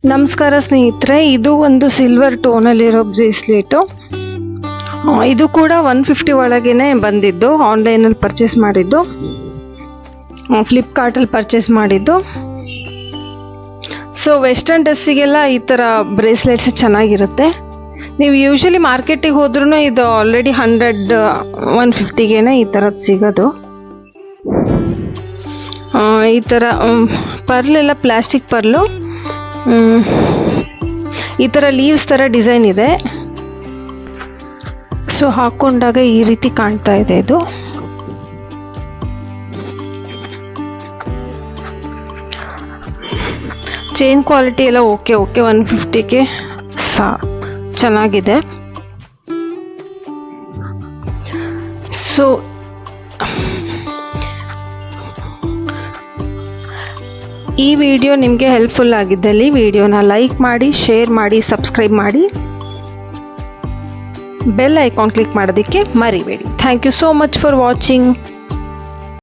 ನಮಸ್ಕಾರ ಸ್ನೇಹಿತರೆ, ಇದು ಒಂದು ಸಿಲ್ವರ್ ಟೋನಲ್ಲಿರೋ ಬ್ರೇಸ್ಲೆಟು. ಇದು ಕೂಡ 150 ಒಳಗೇನೆ ಬಂದಿದ್ದು. ಆನ್ಲೈನಲ್ಲಿ ಪರ್ಚೇಸ್ ಮಾಡಿದ್ದು, ಫ್ಲಿಪ್ಕಾರ್ಟಲ್ಲಿ ಪರ್ಚೇಸ್ ಮಾಡಿದ್ದು. ಸೊ ವೆಸ್ಟರ್ನ್ ಡ್ರೆಸ್ಸಿಗೆಲ್ಲ ಈ ಥರ ಬ್ರೇಸ್ಲೆಟ್ಸ್ ಚೆನ್ನಾಗಿರುತ್ತೆ. ನೀವು ಯೂಶಲಿ ಮಾರ್ಕೆಟಿಗೆ ಹೋದ್ರೂ ಇದು ಆಲ್ರೆಡಿ 100-150ಗೇನೆ ಈ ಥರದ್ದು ಸಿಗೋದು. ಈ ಥರ ಪರ್ಲೆಲ್ಲ ಪ್ಲಾಸ್ಟಿಕ್ ಪರ್ಲು, ಈ ಥರ ಲೀವ್ಸ್ ಥರ ಡಿಸೈನ್ ಇದೆ. ಸೊ ಹಾಕೊಂಡಾಗ ಈ ರೀತಿ ಕಾಣ್ತಾ ಇದೆ. ಇದು ಚೈನ್ ಕ್ವಾಲಿಟಿ ಎಲ್ಲ ಓಕೆ 150ಗೆ ಚೆನ್ನಾಗಿದೆ. ಸೊ ಈ ವಿಡಿಯೋ ನಿಮಗೆ ಹೆಲ್ಪ್ಫುಲ್ ಆಗಿದ್ದಲ್ಲಿ ವಿಡಿಯೋನ ಲೈಕ್ ಮಾಡಿ, ಶೇರ್ ಮಾಡಿ, ಸಬ್ಸ್ಕ್ರೈಬ್ ಮಾಡಿ, ಬೆಲ್ ಐಕಾನ್ ಕ್ಲಿಕ್ ಮಾಡೋದಕ್ಕೆ ಮರಿಬೇಡಿ. Thank you so much for watching.